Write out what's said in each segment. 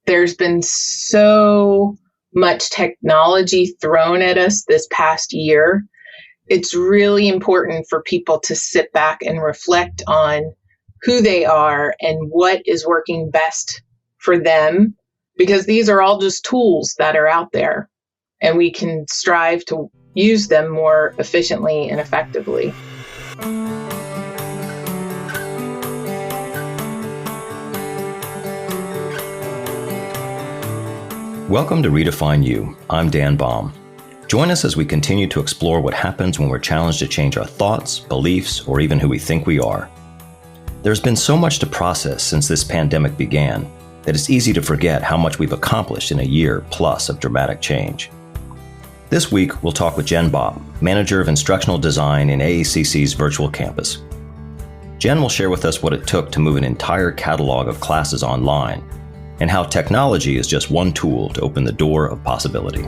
there's been so much technology thrown at us this past year. It's really important for people to sit back and reflect on who they are and what is working best for them, because these are all just tools that are out there, and we can strive to use them more efficiently and effectively. Welcome to Redefine You. I'm Dan Baum. Join us as we continue to explore what happens when we're challenged to change our thoughts, beliefs, or even who we think we are. There's been so much to process since this pandemic began that it's easy to forget how much we've accomplished in a year plus of dramatic change. This week, we'll talk with Jenn Bopp, Manager of Instructional Design in AACC's virtual campus. Jenn will share with us what it took to move an entire catalog of classes online, and how technology is just one tool to open the door of possibility.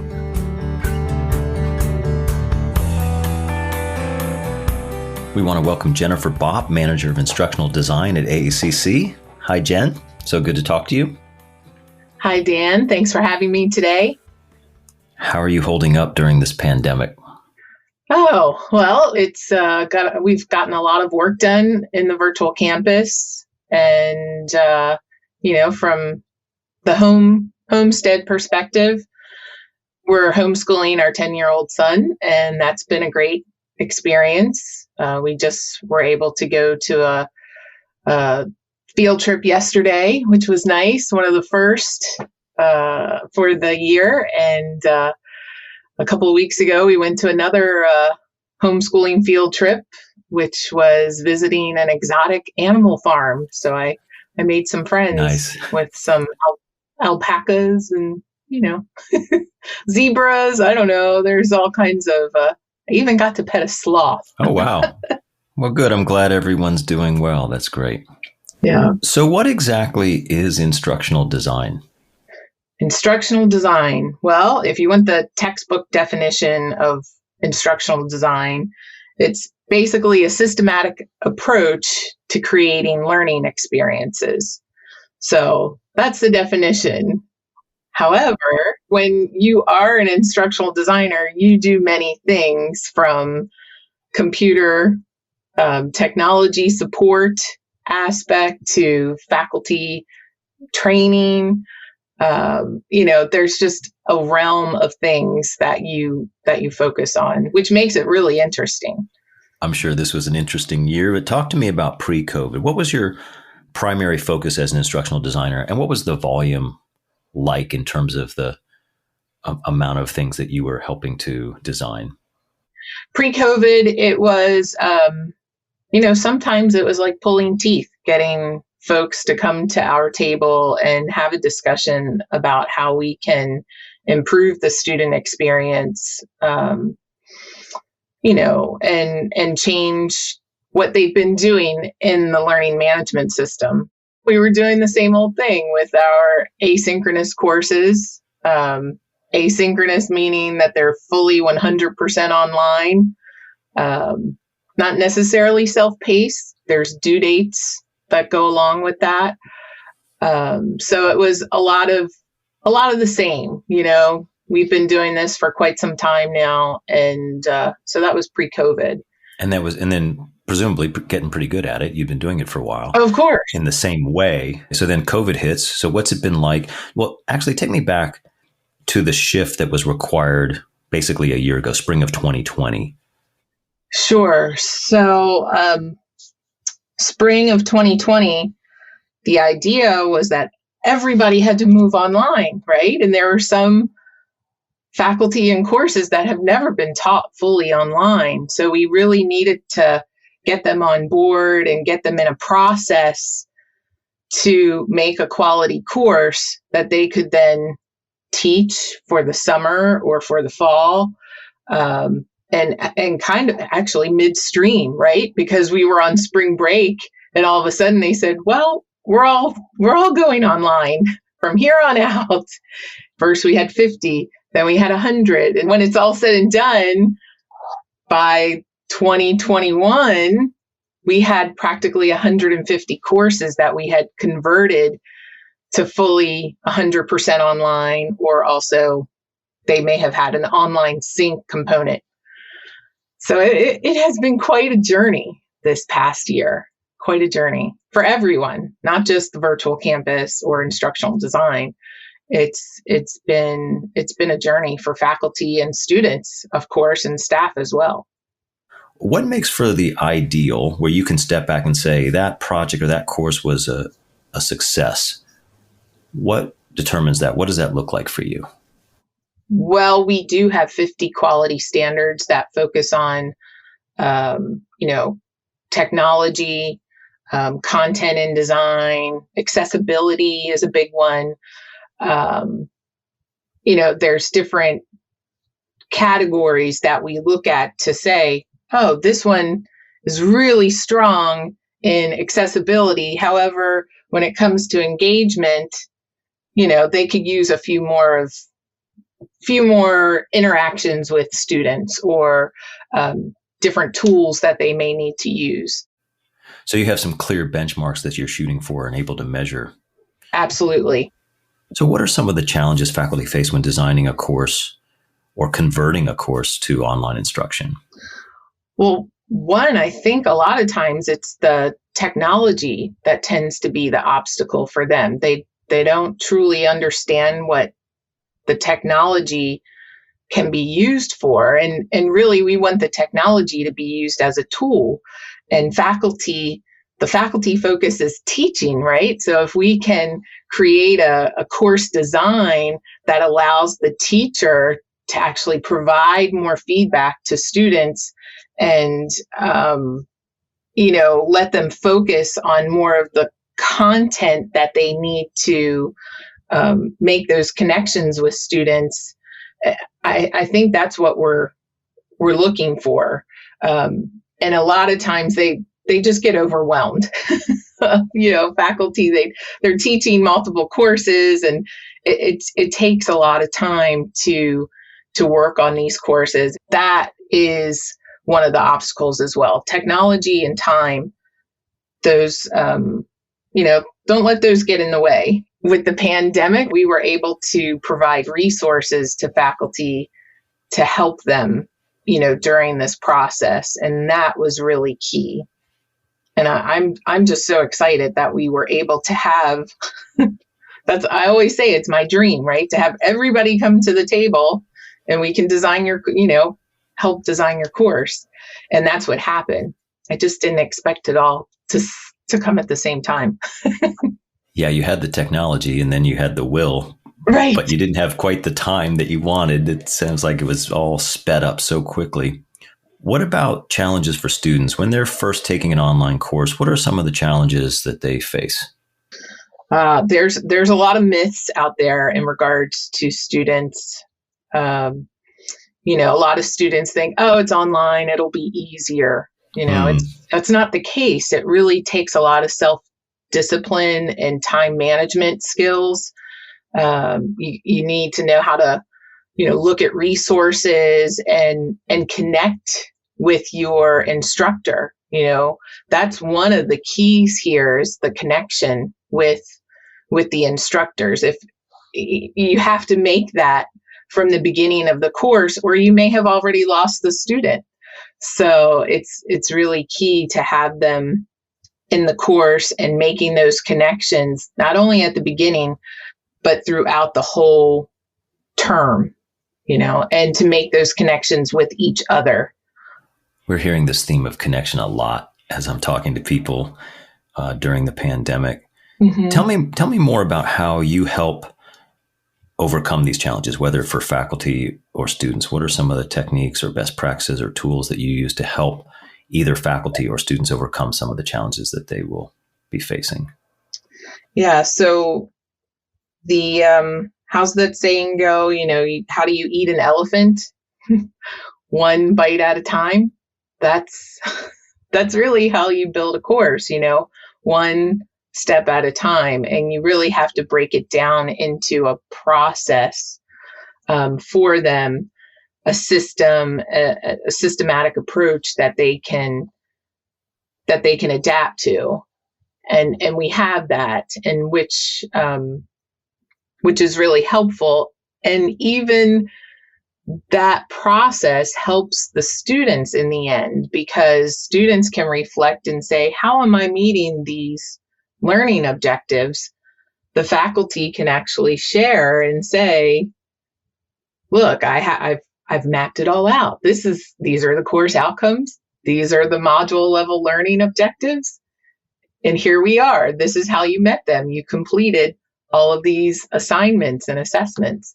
We want to welcome Jennifer Bopp, Manager of Instructional Design at AACC. Hi, Jenn. So good to talk to you. Hi, Dan. Thanks for having me today. How are you holding up during this pandemic? Oh, well, we've gotten a lot of work done in the virtual campus, and from the homestead perspective, we're homeschooling our 10-year-old son, and that's been a great experience. We just were able to go to a field trip yesterday, which was nice, one of the first for the year. And a couple of weeks ago, we went to another homeschooling field trip, which was visiting an exotic animal farm. So I made some friends with some alpacas and, zebras. I don't know. There's all kinds of, I even got to pet a sloth. Oh, wow. Well, good. I'm glad everyone's doing well. That's great. Yeah. So what exactly is instructional design? Instructional design. Well, if you want the textbook definition of instructional design, it's basically a systematic approach to creating learning experiences. So that's the definition. However, when you are an instructional designer, you do many things, from computer technology support aspect to faculty training. There's just a realm of things that you focus on, which makes it really interesting. I'm sure this was an interesting year, but talk to me about pre-COVID. What was your primary focus as an instructional designer, and what was the volume like in terms of the amount of things that you were helping to design? Pre-COVID, it was, sometimes it was like pulling teeth, getting folks to come to our table and have a discussion about how we can improve the student experience, and change what they've been doing in the learning management system. We were doing the same old thing with our asynchronous courses. Asynchronous meaning that they're fully 100% online, not necessarily self-paced. There's due dates that go along with that. So it was a lot of the same. We've been doing this for quite some time now, and so that was pre-COVID. And then presumably getting pretty good at it. You've been doing it for a while. Of course. In the same way. So then COVID hits. So what's it been like? Well, actually, take me back to the shift that was required basically a year ago, spring of 2020. Sure. So spring of 2020, the idea was that everybody had to move online, right? And there were some faculty and courses that have never been taught fully online. So we really needed to get them on board and get them in a process to make a quality course that they could then teach for the summer or for the fall, and kind of actually midstream, right? Because we were on spring break, and all of a sudden they said, well, we're all going online from here on out. First we had 50, then we had 100. And when it's all said and done, by 2021, we had practically 150 courses that we had converted to fully 100% online, or also they may have had an online sync component. So it has been quite a journey this past year, quite a journey for everyone, not just the virtual campus or instructional design. It's been a journey for faculty and students, of course, and staff as well. What makes for the ideal where you can step back and say that project or that course was a success? What determines that? What does that look like for you? Well, we do have 50 quality standards that focus on, technology, content and design, accessibility is a big one. There's different categories that we look at to say, oh, this one is really strong in accessibility. However, when it comes to engagement, they could use a few more interactions with students, or different tools that they may need to use. So you have some clear benchmarks that you're shooting for and able to measure. Absolutely. So what are some of the challenges faculty face when designing a course or converting a course to online instruction? Well, one, I think a lot of times it's the technology that tends to be the obstacle for them. They don't truly understand what the technology can be used for. And really, we want the technology to be used as a tool. And the faculty focus is teaching, right? So if we can create a course design that allows the teacher to actually provide more feedback to students and, let them focus on more of the content that they need to make those connections with students, I think that's what we're looking for. And a lot of times they just get overwhelmed. Faculty, they're teaching multiple courses, and it takes a lot of time to work on these courses. That is one of the obstacles as well. Technology and time, those, don't let those get in the way. With the pandemic, we were able to provide resources to faculty to help them, during this process. And that was really key. And I'm just so excited that we were able to have, I always say it's my dream, right? To have everybody come to the table and we can design help design your course. And that's what happened. I just didn't expect it all to come at the same time. Yeah, you had the technology and then you had the will, right? But you didn't have quite the time that you wanted. It sounds like it was all sped up so quickly. What about challenges for students when they're first taking an online course? What are some of the challenges that they face? There's a lot of myths out there in regards to students. A lot of students think, oh, it's online, it'll be easier. That's not the case. It really takes a lot of self-discipline and time management skills. You need to know how to, look at resources and connect with your instructor. That's one of the keys here is the connection with the instructors. If you have to make that from the beginning of the course, or you may have already lost the student. So it's really key to have them in the course and making those connections, not only at the beginning, but throughout the whole term, and to make those connections with each other. We're hearing this theme of connection a lot as I'm talking to people during the pandemic. Mm-hmm. Tell me more about how you help overcome these challenges, whether for faculty or students. What are some of the techniques or best practices or tools that you use to help either faculty or students overcome some of the challenges that they will be facing? Yeah. So the, how's that saying go? How do you eat an elephant? One bite at a time. That's really how you build a course, one step at a time. And you really have to break it down into a process for them, a system, a systematic approach that they can adapt to. And we have that, in which which is really helpful. And even that process helps the students in the end, because students can reflect and say, how am I meeting these learning objectives? The faculty can actually share and say, look, I've mapped it all out. These are the course outcomes. These are the module level learning objectives. And here we are. This is how you met them. You completed all of these assignments and assessments.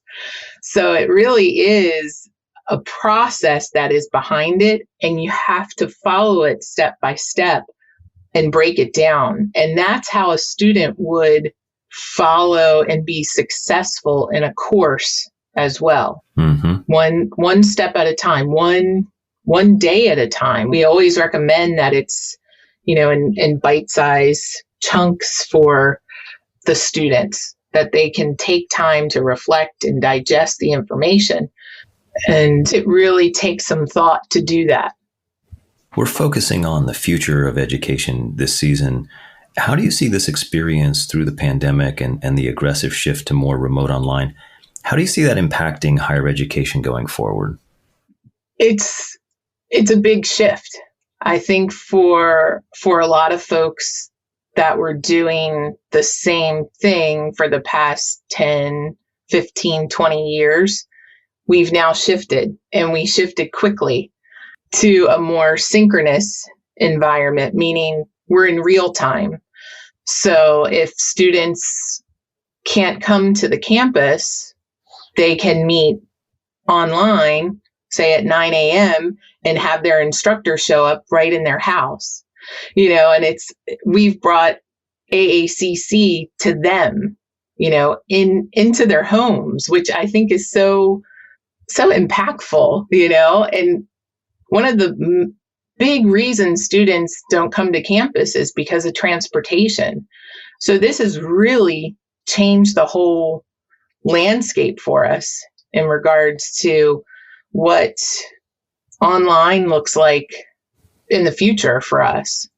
So it really is a process that is behind it, and you have to follow it step by step and break it down. And that's how a student would follow and be successful in a course as well. Mm-hmm. One step at a time, one day at a time. We always recommend that it's, in bite-sized chunks for the students, that they can take time to reflect and digest the information. And it really takes some thought to do that. We're focusing on the future of education this season. How do you see this experience through the pandemic and the aggressive shift to more remote online? How do you see that impacting higher education going forward? It's a big shift. I think for a lot of folks that were doing the same thing for the past 10, 15, 20 years, we've now shifted, and we shifted quickly to a more synchronous environment, meaning we're in real time. So if students can't come to the campus, they can meet online, say at 9 a.m., and have their instructor show up right in their house. And we've brought AACC to them, into their homes, which I think is so impactful, and one of the big reasons students don't come to campus is because of transportation. So this has really changed the whole landscape for us in regards to what online looks like in the future for us.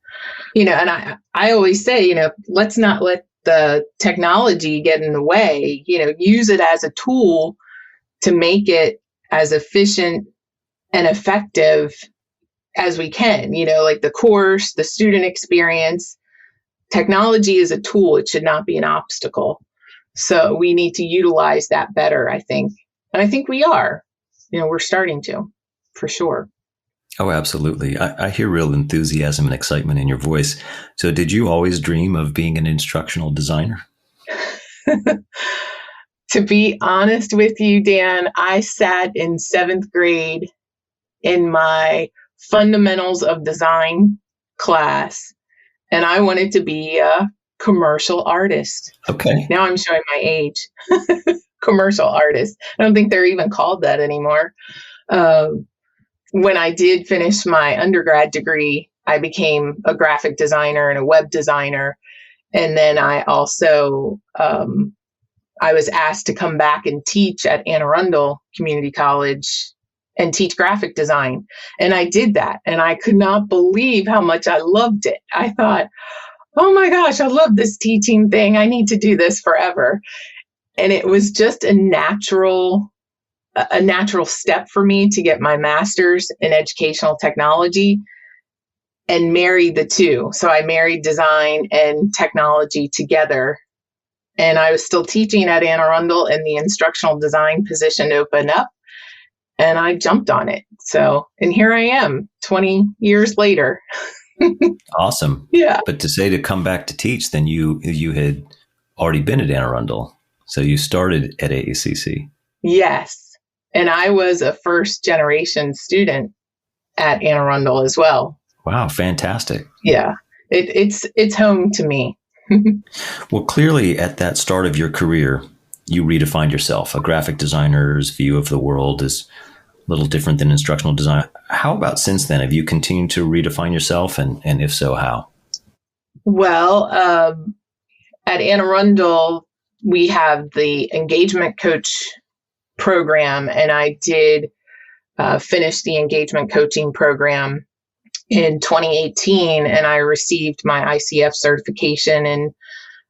And I always say, let's not let the technology get in the way, use it as a tool to make it as efficient and effective as we can, like the course, the student experience. Technology is a tool. It should not be an obstacle. So we need to utilize that better, I think. And I think we are, we're starting to, for sure. Oh, absolutely. I hear real enthusiasm and excitement in your voice. So did you always dream of being an instructional designer? To be honest with you, Dan, I sat in 7th grade in my fundamentals of design class, and I wanted to be a commercial artist. Okay. Now I'm showing my age. Commercial artist. I don't think they're even called that anymore. When I did finish my undergrad degree, I became a graphic designer and a web designer. And then I also, I was asked to come back and teach at Arundel Community College and teach graphic design. And I did that. And I could not believe how much I loved it. I thought, oh my gosh, I love this teaching thing. I need to do this forever. And it was just a natural step for me to get my master's in educational technology and marry the two. So I married design and technology together. And I was still teaching at Anne Arundel, and the instructional design position opened up, and I jumped on it. So, and here I am 20 years later. Awesome. Yeah. But to come back to teach, then you had already been at Anne Arundel. So you started at AACC. Yes. And I was a first generation student at Anne Arundel as well. Wow. Fantastic. Yeah. It's home to me. Well, clearly at that start of your career, you redefined yourself. A graphic designer's view of the world is a little different than instructional design. How about since then? Have you continued to redefine yourself? And if so, how? Well, at Anne Arundel, we have the engagement coach program, and I did finish the engagement coaching program in 2018, and I received my ICF certification in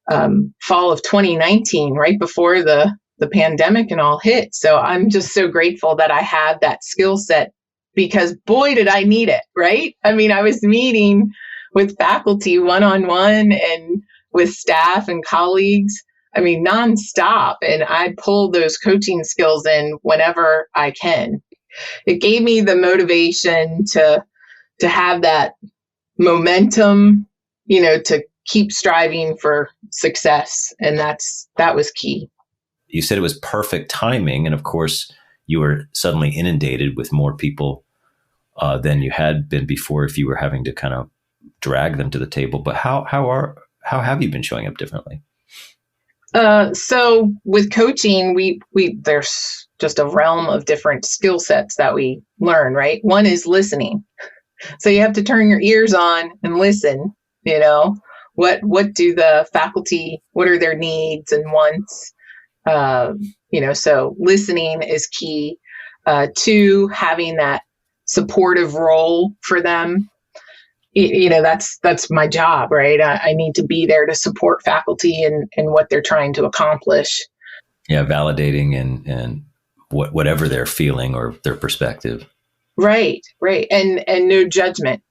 fall of 2019, right before the pandemic and all hit. So I'm just so grateful that I have that skill set, because boy, did I need it, right? I mean, I was meeting with faculty one-on-one and with staff and colleagues, I mean, nonstop. And I pull those coaching skills in whenever I can. It gave me the motivation to have that momentum, to keep striving for success. And that was key. You said it was perfect timing. And of course, you were suddenly inundated with more people than you had been before, if you were having to kind of drag them to the table. But how have you been showing up differently? So with coaching, we there's just a realm of different skill sets that we learn, right? One is listening. So you have to turn your ears on and listen, what do the faculty, what are their needs and wants? So listening is key. Two, having that supportive role for them. That's my job, right? I need to be there to support faculty and what they're trying to accomplish. Yeah, validating and whatever they're feeling or their perspective. Right. And no judgment,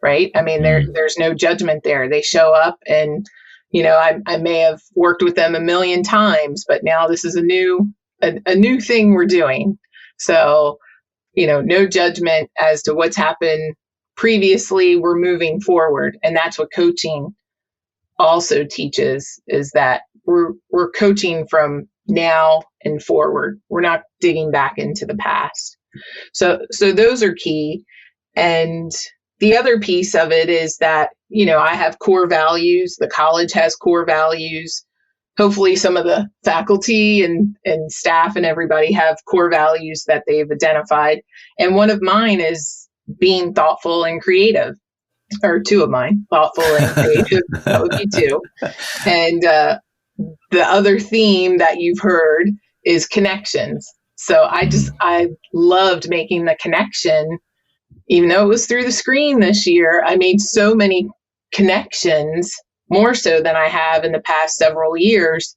right? I mean, there's no judgment there. They show up and, I may have worked with them a million times, but now this is a new thing we're doing. So, no judgment as to what's happened previously. We're moving forward. And that's what coaching also teaches, is that we're coaching from now and forward. We're not digging back into the past. So those are key. And the other piece of it is that, I have core values. The college has core values. Hopefully some of the faculty and staff and everybody have core values that they've identified. And one of mine is being thoughtful and creative, or two of mine, thoughtful and creative. That would be two. And the other theme that you've heard is connections. So I loved making the connection, even though it was through the screen this year. I made so many connections, more so than I have in the past several years.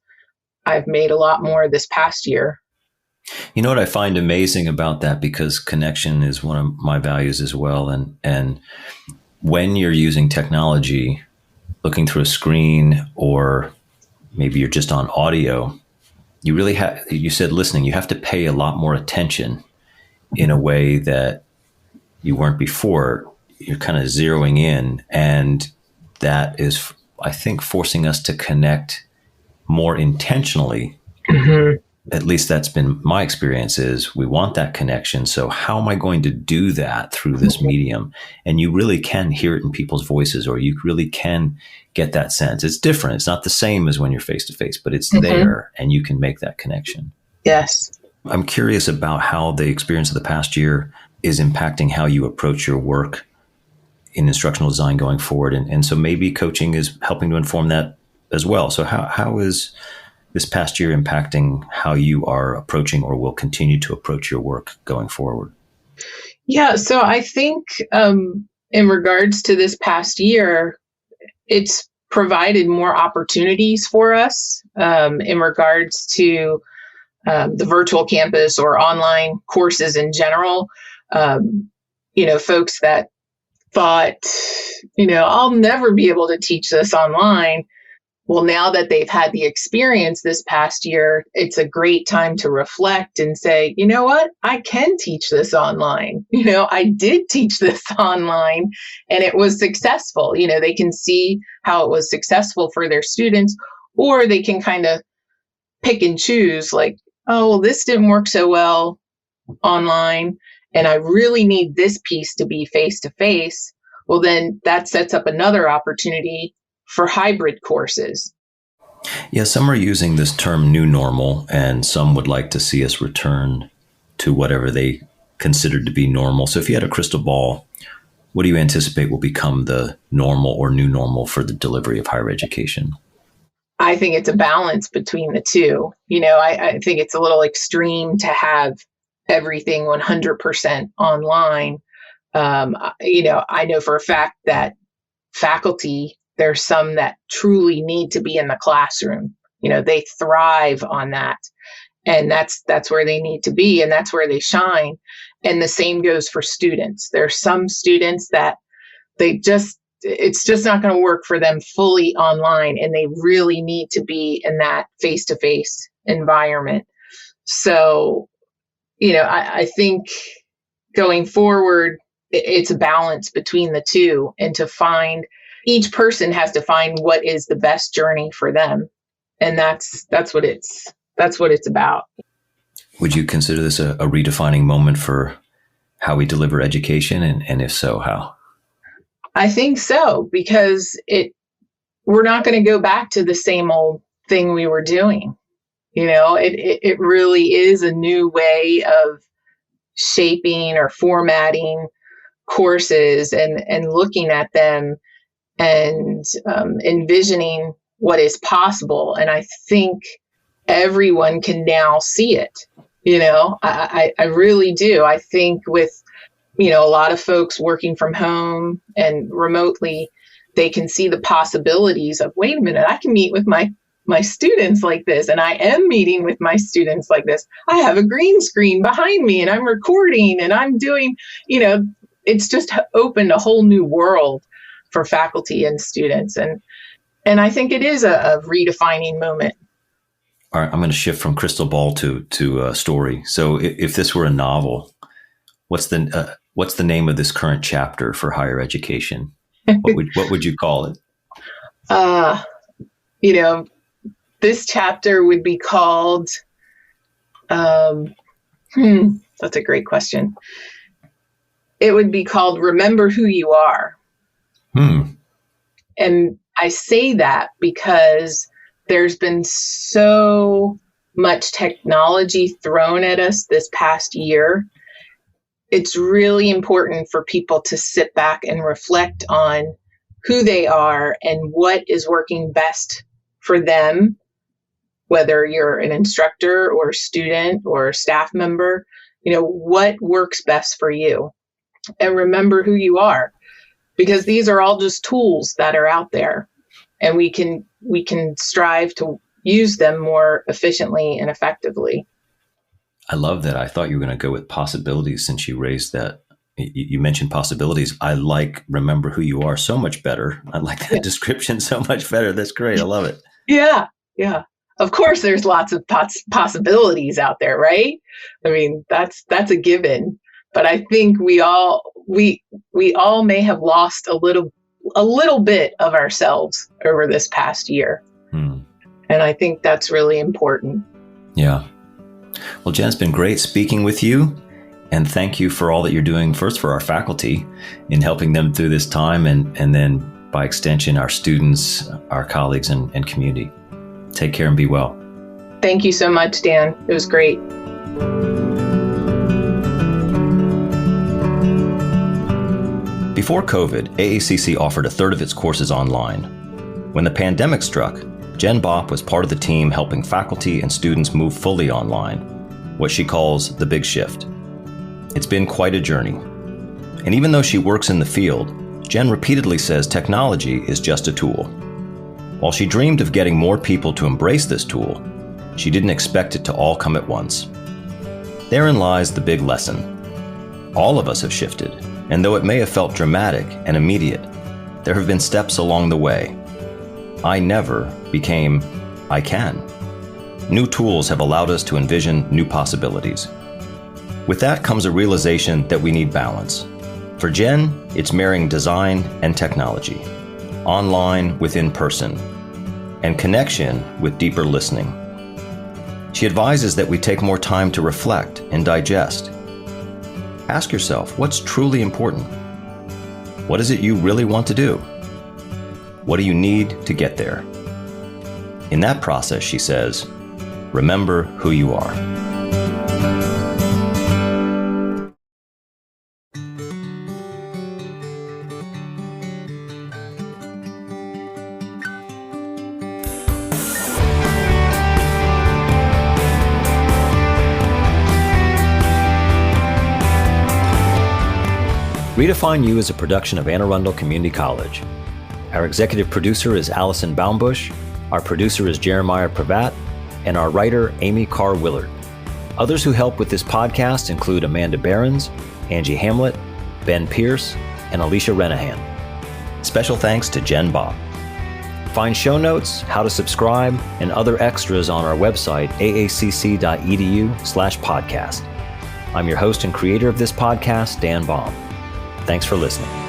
I've made a lot more this past year. You know what I find amazing about that, because connection is one of my values as well. And when you're using technology, looking through a screen, or maybe you're just on audio, you really have, you said listening, you have to pay a lot more attention in a way that you weren't before. You're kind of zeroing in, and that is, I think, forcing us to connect more intentionally. Mm-hmm. At least that's been my experience, is we want that connection. So how am I going to do that through this medium? And you really can hear it in people's voices, or you really can get that sense. It's different. It's not the same as when you're face to face, but it's there, and you can make that connection. Yes. I'm curious about how the experience of the past year is impacting how you approach your work in instructional design going forward. And so maybe coaching is helping to inform that as well. So how is this past year impacting how you are approaching or will continue to approach your work going forward? Yeah, so I think in regards to this past year, it's provided more opportunities for us in regards to the virtual campus or online courses in general. Folks that thought, I'll never be able to teach this online. Well, now that they've had the experience this past year, it's a great time to reflect and say, you know what? I can teach this online. I did teach this online and it was successful. They can see how it was successful for their students, or they can kind of pick and choose, like, oh, well, this didn't work so well online, and I really need this piece to be face-to-face. Well, then that sets up another opportunity for hybrid courses. Yeah, some are using this term new normal, and some would like to see us return to whatever they considered to be normal. So if you had a crystal ball, what do you anticipate will become the normal or new normal for the delivery of higher education? I think it's a balance between the two. I think it's a little extreme to have everything 100% online. I know for a fact that faculty There's some that truly need to be in the classroom. They thrive on that. And that's where they need to be, and that's where they shine. And the same goes for students. There's some students that it's just not going to work for them fully online, and they really need to be in that face-to-face environment. So, I think going forward, it's a balance between the two, and each person has to find what is the best journey for them. And that's what it's about. Would you consider this a redefining moment for how we deliver education? And if so, how? I think so, because we're not going to go back to the same old thing we were doing. It really is a new way of shaping or formatting courses and looking at them and envisioning what is possible. And I think everyone can now see it. I really do. I think with, a lot of folks working from home and remotely, they can see the possibilities of, wait a minute, I can meet with my students like this. And I am meeting with my students like this. I have a green screen behind me and I'm recording and I'm doing, it's just opened a whole new world for faculty and students. And I think it is a redefining moment. All right, I'm going to shift from crystal ball to a story. So if this were a novel, what's the name of this current chapter for higher education? What would you call it? This chapter would be called, that's a great question. It would be called Remember Who You Are. And I say that because there's been so much technology thrown at us this past year. It's really important for people to sit back and reflect on who they are and what is working best for them, whether you're an instructor or a student or a staff member, what works best for you. And remember who you are, because these are all just tools that are out there, and we can strive to use them more efficiently and effectively. I love that. I thought you were going to go with possibilities since you raised that. You mentioned possibilities. I like remember who you are so much better. I like that description so much better. That's great. I love it. Yeah. Of course, there's lots of possibilities out there, right? I mean, that's a given. But I think we all may have lost a little bit of ourselves over this past year. And I think that's really important. Yeah. Well, Jenn, it's been great speaking with you. And thank you for all that you're doing, first for our faculty in helping them through this time, and then by extension, our students, our colleagues, and community. Take care and be well. Thank you so much, Dan. It was great. Before COVID, AACC offered a third of its courses online. When the pandemic struck, Jenn Bopp was part of the team helping faculty and students move fully online, what she calls the big shift. It's been quite a journey. And even though she works in the field, Jenn repeatedly says technology is just a tool. While she dreamed of getting more people to embrace this tool, she didn't expect it to all come at once. Therein lies the big lesson. All of us have shifted, and though it may have felt dramatic and immediate, there have been steps along the way. I never became I can. New tools have allowed us to envision new possibilities. With that comes a realization that we need balance. For Jenn, it's marrying design and technology, online with in-person, and connection with deeper listening. She advises that we take more time to reflect and digest. Ask yourself, what's truly important? What is it you really want to do? What do you need to get there? In that process, she says, remember who you are. Redefine You is a production of Arundel Community College. Our executive producer is Allison Baumbush. Our producer is Jeremiah Pravat, and our writer, Amy Carr Willard. Others who help with this podcast include Amanda Behrens, Angie Hamlet, Ben Pierce, and Alicia Renahan. Special thanks to Jenn Bopp. Find show notes, how to subscribe, and other extras on our website, aacc.edu/podcast. I'm your host and creator of this podcast, Dan Baum. Thanks for listening.